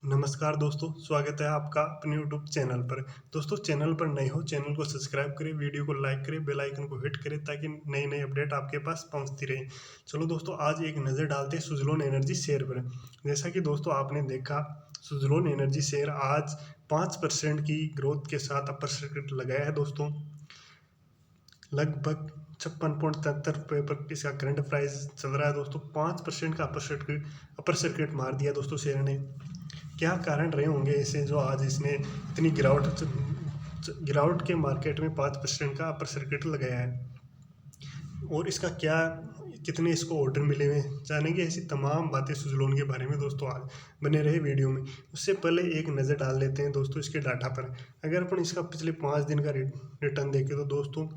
नमस्कार दोस्तों, स्वागत है आपका अपने यूट्यूब चैनल पर। दोस्तों, चैनल पर नए हो, चैनल को सब्सक्राइब करें, वीडियो को लाइक करें, बेल आइकन को हिट करें ताकि नई नई अपडेट आपके पास पहुंचती रहे। चलो दोस्तों, आज एक नज़र डालते हैं सुज़लोन एनर्जी शेयर पर। जैसा कि दोस्तों आपने देखा, सुज़लोन एनर्जी शेयर आज 5% की ग्रोथ के साथ अपर सर्किट लगाया है दोस्तों। लगभग 56.73 रुपये पर इसका करंट प्राइस चल रहा है दोस्तों। 5% का अपर सर्किट मार दिया दोस्तों शेयर ने। क्या कारण रहे होंगे इसे जो आज इसने इतनी गिरावट के मार्केट में 5% का अपर सर्किट लगाया है, और इसका क्या कितने इसको ऑर्डर मिले हुए जानेंगे। ऐसी तमाम बातें सुज़लोन के बारे में दोस्तों आज बने रहे वीडियो में। उससे पहले एक नज़र डाल लेते हैं दोस्तों इसके डाटा पर। अगर अपन इसका पिछले 5 दिन का रिटर्न देखें तो दोस्तों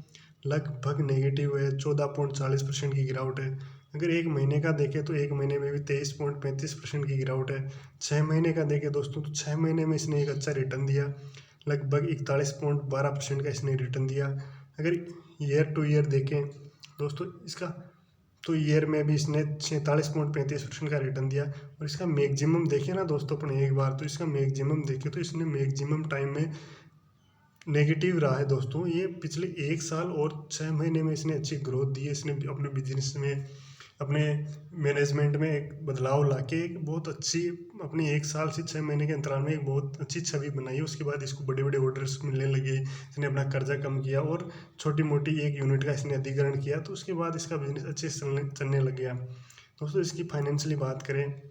लगभग नेगेटिव है, 14.40% की गिरावट है। अगर एक महीने का देखें तो एक महीने में भी 23.35% की गिरावट है। 6 महीने का देखें दोस्तों तो 6 महीने में इसने एक अच्छा रिटर्न दिया, लगभग 41.12% का इसने रिटर्न दिया। अगर ईयर टू ईयर देखें दोस्तों इसका, तो ईयर में भी इसने 46.35% का रिटर्न दिया। और इसका मैक्सिमम देखें ना दोस्तों अपन एक बार, तो इसका मैक्सिमम देखें तो इसने मैक्सिमम टाइम में नेगेटिव रहा है दोस्तों। ये पिछले 1 साल और 6 महीने में इसने अच्छी ग्रोथ दी है। इसने अपने बिजनेस में, अपने मैनेजमेंट में एक बदलाव लाके एक बहुत अच्छी, अपनी 1 साल से 6 महीने के अंतराल में एक बहुत अच्छी छवि बनाई है। उसके बाद इसको बड़े बड़े ऑर्डर्स मिलने लगे, इसने अपना कर्जा कम किया और छोटी मोटी 1 यूनिट का इसने अधिग्रहण किया, तो उसके बाद इसका बिजनेस अच्छे से चलने लग गया दोस्तों। इसकी फाइनेंशियली बात करें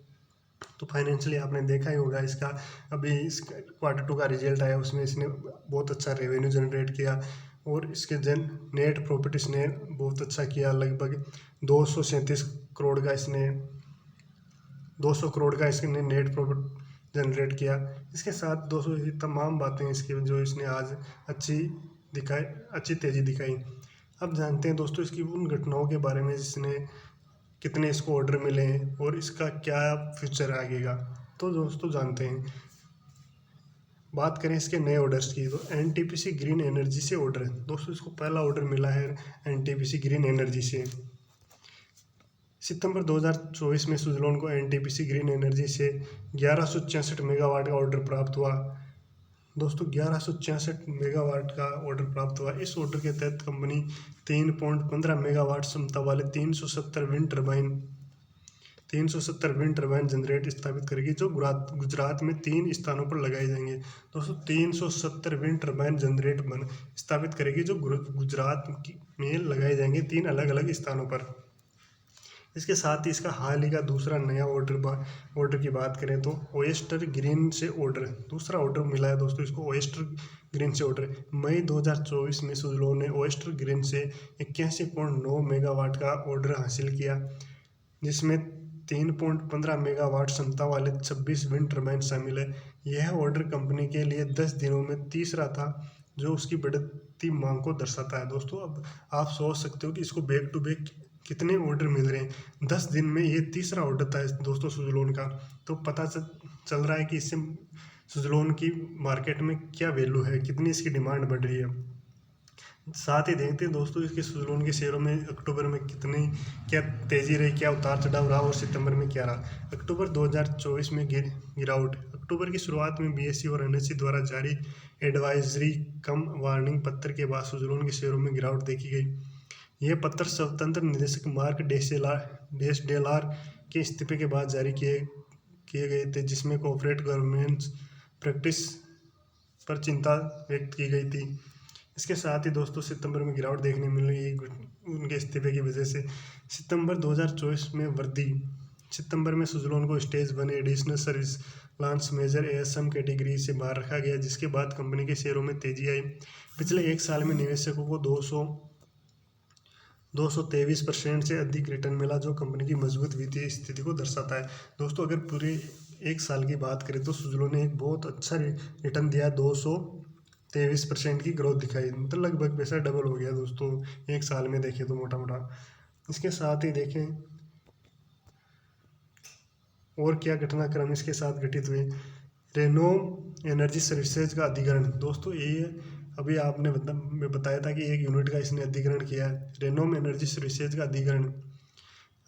तो फाइनेंशियली आपने देखा ही होगा इसका, अभी इस Q2 का रिजल्ट आया, उसमें इसने बहुत अच्छा रेवेन्यू जनरेट किया और इसके नेट प्रॉफिट इसने बहुत अच्छा किया। लगभग 237 करोड़ का इसने 200 करोड़ का इसने नेट प्रॉफिट जनरेट किया। इसके साथ दोस्तों ये तमाम बातें इसकी जो इसने आज अच्छी तेज़ी दिखाई। अब जानते हैं दोस्तों इसकी उन घटनाओं के बारे में जिसने कितने इसको ऑर्डर मिले हैं और इसका क्या फ्यूचर आगेगा। तो दोस्तों जानते हैं, बात करें इसके नए ऑर्डर्स की तो एनटीपीसी ग्रीन एनर्जी से ऑर्डर है दोस्तों। इसको पहला ऑर्डर मिला है एनटीपीसी ग्रीन एनर्जी से। सितंबर 2024 में सुज़लोन को एनटीपीसी ग्रीन एनर्जी से 1166 मेगावाट का ऑर्डर प्राप्त हुआ दोस्तों। 1166 मेगावाट का ऑर्डर प्राप्त हुआ। इस ऑर्डर के तहत कंपनी 3.15 मेगावाट क्षमता वाले 370 विंड टर्बाइन जनरेट स्थापित करेगी, जो गुजरात में 3 स्थानों पर लगाए जाएंगे दोस्तों। 370 विंड टर्बाइन जनरेट स्थापित करेगी, जो गुजरात में लगाए जाएंगे 3 अलग अलग स्थानों पर। इसके साथ ही इसका हाल ही का दूसरा नया ऑर्डर की बात करें तो ओएस्टर ग्रीन से दूसरा ऑर्डर मिला है दोस्तों इसको। ओएस्टर ग्रीन से ऑर्डर मई 2024 में सुज़लोन ने ओएस्टर ग्रीन से 81.9 मेगावाट का ऑर्डर हासिल किया, जिसमें 3.15 मेगावाट क्षमता वाले 26 विंड टर्बाइन शामिल है। यह ऑर्डर कंपनी के लिए 10 दिनों में तीसरा था, जो उसकी बढ़ती मांग को दर्शाता है दोस्तों। अब आप सोच सकते हो कि इसको बैक टू बैक कितने ऑर्डर मिल रहे हैं। 10 दिन में ये तीसरा ऑर्डर था दोस्तों सुज़लोन का। तो पता चल रहा है कि इससे सुज़लोन की मार्केट में क्या वैल्यू है, कितनी इसकी डिमांड बढ़ रही है। साथ ही देखते हैं दोस्तों इसके सुज़लोन के शेयरों में अक्टूबर में क्या तेज़ी रही, क्या उतार चढ़ाव रहा और सितंबर में क्या रहा। अक्टूबर 2024 में गिरावट। अक्टूबर की शुरुआत में बीएसई और एनएसई द्वारा जारी एडवाइजरी कम वार्निंग पत्र के बाद सुज़लोन के शेयरों में गिरावट देखी गई। यह पत्र स्वतंत्र निदेशक मार्क डेसडेलार के इस्तीफे के बाद जारी किए गए थे, जिसमें कॉर्पोरेट गवर्नेंस प्रैक्टिस पर चिंता व्यक्त की गई थी। इसके साथ ही दोस्तों सितंबर में गिरावट देखने मिल रही है उनके इस्तीफे की वजह से। सितंबर 2024 में वृद्धि। सितंबर में सुज़लोन को stage 1 additional service launch major ASM category से बाहर रखा गया, जिसके बाद कंपनी के शेयरों में तेजी आई। पिछले 1 साल में निवेशकों को 223% से अधिक रिटर्न मिला, जो कंपनी की मजबूत वित्तीय स्थिति को दर्शाता है दोस्तों। अगर पूरे 1 साल की बात करें तो सुज़लोन ने एक बहुत अच्छा रिटर्न दिया, 223% की ग्रोथ दिखाई, मतलब लगभग पैसा डबल हो गया दोस्तों 1 साल में देखें तो मोटा मोटा। इसके साथ ही देखें और क्या घटनाक्रम इसके साथ घटित हुए। रेनोम एनर्जी सर्विसेज का अधिग्रहण दोस्तों, ये अभी आपने बताया था कि 1 यूनिट का इसने अधिग्रहण किया है। रेनोम एनर्जी सर्विसेज का अधिग्रहण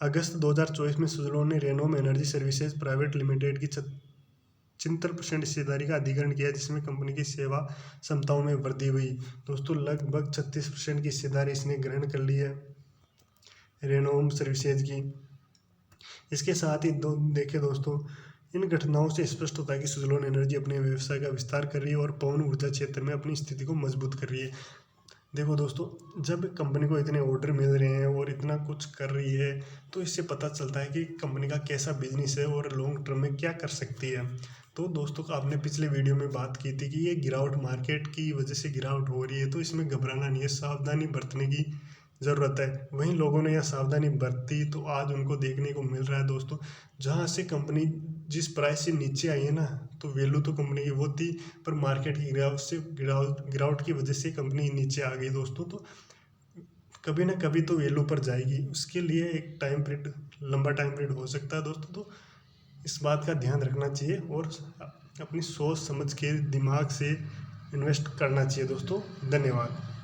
अगस्त 2024 में सुज़लोन ने रेनोम एनर्जी सर्विसेज प्राइवेट लिमिटेड की 75% हिस्सेदारी का अधिग्रहण किया, जिसमें कंपनी की सेवा क्षमताओं में वृद्धि हुई। दोस्तों लगभग 36% की हिस्सेदारी इसने ग्रहण कर ली है रेनोम सर्विसेज की। इसके साथ ही देखिए दोस्तों, इन घटनाओं से स्पष्ट होता है कि सुज़लोन एनर्जी अपने व्यवसाय का विस्तार कर रही है और पवन ऊर्जा क्षेत्र में अपनी स्थिति को मजबूत कर रही है। देखो दोस्तों, जब कंपनी को इतने ऑर्डर मिल रहे हैं और इतना कुछ कर रही है, तो इससे पता चलता है कि कंपनी का कैसा बिजनेस है और लॉन्ग टर्म में क्या कर सकती है। तो दोस्तों, आपने पिछले वीडियो में बात की थी कि ये गिरावट मार्केट की वजह से गिरावट हो रही है, तो इसमें घबराना नहीं है, सावधानी बरतने की ज़रूरत है। वहीं लोगों ने यह सावधानी बरती तो आज उनको देखने को मिल रहा है दोस्तों, जहाँ से कंपनी जिस प्राइस से नीचे आई है ना, तो वैल्यू तो कंपनी की वो थी, पर मार्केट की गिरावट की वजह से कंपनी नीचे आ गई दोस्तों। तो कभी ना कभी तो वैल्यू पर जाएगी, उसके लिए एक टाइम पीरियड, लंबा टाइम पीरियड हो सकता है दोस्तों। तो इस बात का ध्यान रखना चाहिए और अपनी सोच समझ के दिमाग से इन्वेस्ट करना चाहिए दोस्तों। धन्यवाद।